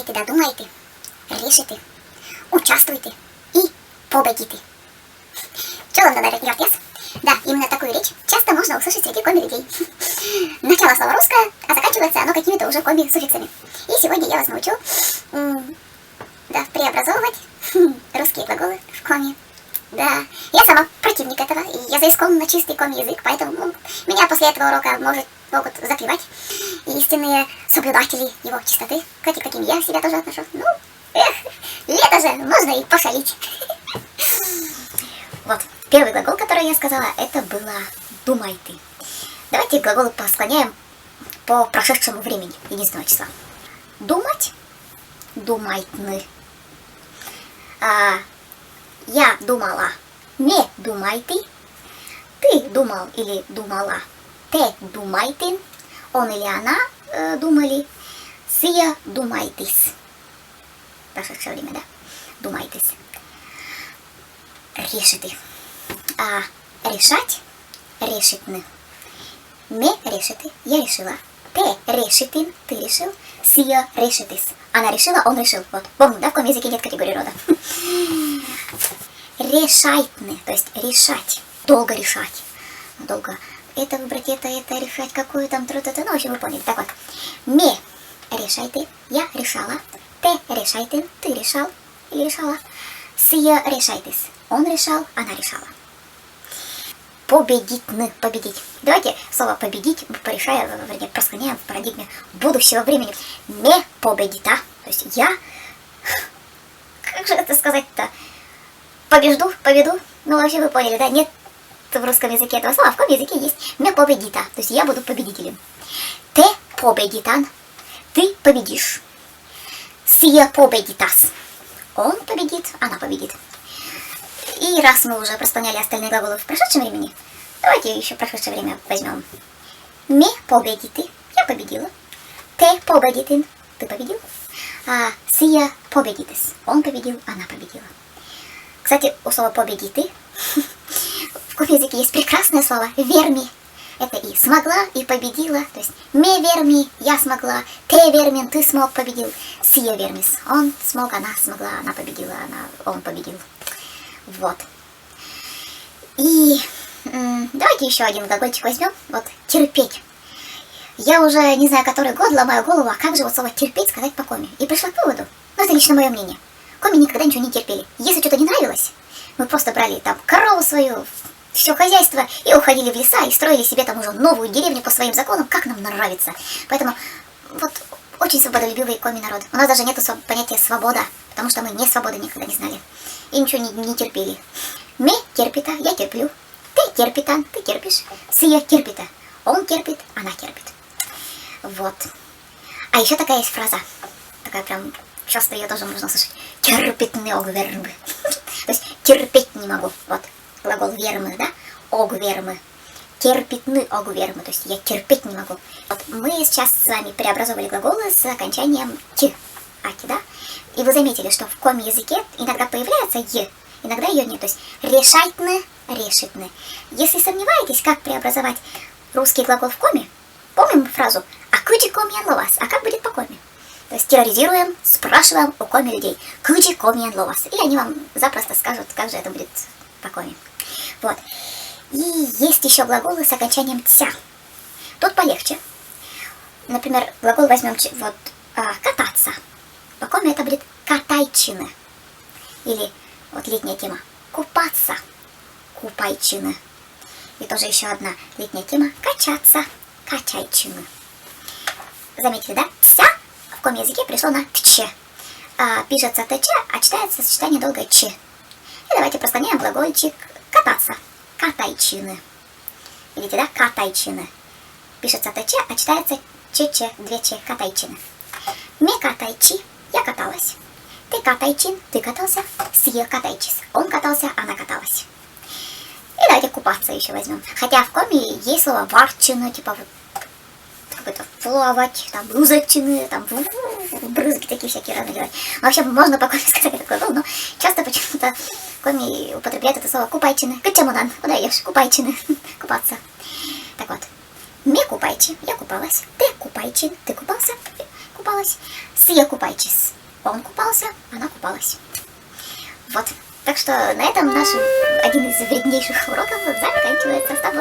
Давайте, да, думайте, решите, участвуйте и победите. Что вам надо, Яртес? Да, именно такую речь часто можно услышать среди коми-людей. Начало слова русское, а заканчивается оно какими-то уже коми-суффиксами. И сегодня я вас научу преобразовывать русские глаголы в коми. Да, я сама противник этого, и я за исконно чистый коми-язык, поэтому меня после этого урока могут заклевать истинные соблюдатели его чистоты, к каким я себя тоже отношу. Ну, лето же, можно и пошалить. Вот, первый глагол, который я сказала, это было «думайте». Давайте глаголы посклоняем по прошедшему времени единственного числа. Думать, думайтны. Я думала, не думайте. Ты думал или думала, те думайте. Он или она думали, сия думайтесь. Прошедшее время, да? Думайтесь. Решите. Решать, решитны. Ме решите, я решила. Те решитин, ты решил. Сия решитесь. Она решила, он решил. Вот, помню, да, в каком языке нет категории рода. Решайтны, то есть решать. Долго решать. Долго это выбрать, это решать, какую там труд-это. Ну, в общем, вы поняли. Так вот. Ме решайте, я решала. Те решайте, ты решал или решала. Сия решайтесь. Он решал, она решала. Победитны, победить. Давайте слово победить порешаем, вернее, просклоняем в парадигме будущего времени. Ме победита. То есть я, как же это сказать-то? Победу. Ну, вообще вы поняли, да? Нет в русском языке этого слова, в каком языке есть ме победита. То есть я буду победителем. Те победитан. Ты победишь. Сия победитас. Он победит, она победит. И раз мы уже просклоняли остальные глаголы в прошедшем времени, давайте еще прошедшее время возьмем. Ме победиты, я победила. Те победитин, ты победил. Сия победитес, он победил, она победила. Кстати, у слова победиты в каком языке есть прекрасное слово верми. Это и смогла, и победила. То есть ме верми, я смогла. Те вермин, ты смог, победил. Сия вермис, он смог, она смогла, она победила, он победил. Вот. И давайте еще один глагольчик возьмем. Вот, терпеть. Я уже не знаю, который год ломаю голову, а как же вот слово терпеть сказать по коме. И пришла к выводу, ну это лично мое мнение. Коми никогда ничего не терпели. Если что-то не нравилось, мы просто брали там корову свою, все хозяйство, и уходили в леса, и строили себе там уже новую деревню по своим законам, как нам нравится. Поэтому вот очень свободолюбивый коми народ. У нас даже нету понятия свобода, потому что мы не свободы никогда не знали. И ничего не терпели. Ме терпита, я терплю. Ты терпитан, ты терпишь. Сия терпита, он терпит, она терпит. Вот. А еще такая есть фраза. Такая прям, часто ее тоже можно слышать. Терпит не огвермы. То есть терпеть не могу. Вот. Глагол вермы, да? Огвермы. Терпитны огвермы. То есть я терпеть не могу. Вот. Мы сейчас с вами преобразовали глаголы с окончанием т. Аки, да? И вы заметили, что в коми-языке иногда появляется «е», иногда ее нет. То есть решайтны, решитны. Если сомневаетесь, как преобразовать русский глагол в коме, помним фразу «А куди комьян ловас?» А как будет по коме? То есть теоризируем, спрашиваем у коми людей «Куди комьян ловас?» И они вам запросто скажут, как же это будет по коме. Вот. И есть еще глаголы с окончанием «тся». Тут полегче. Например, глагол возьмем вот «кататься». По коме это будет катайчины. Или вот летняя тема купаться. Купайчины. И тоже еще одна летняя тема качаться. Качайчины. Заметили, да? Тся в коме языке пришло на тче. Пишется тч, а читается сочетание долгое ч. И давайте просклоняем глагольчик кататься. Катайчины. Видите, да? Катайчины. Пишется тч, а читается ч, две ч. Катайчины. Ме катайчи. Я каталась. Ты катайчин, ты катался. Сия катайчис. Он катался, она каталась. И давайте купаться еще возьмем. Хотя в коме есть слово варчина, типа вот какой-то плавать, там блузочины, там брызги такие всякие разные делать. Вообще можно по коме сказать такое, но часто почему-то в коме употребляют это слово купайчины. Качамудан, куда ешь? Купайчины. Купаться. Так вот. Ме купайчи, я купалась. Ты купайчин, ты купался. Купалась. Сия купайчис. Он купался, она купалась. Вот. Так что на этом наш один из вреднейших уроков заканчивается. Ставь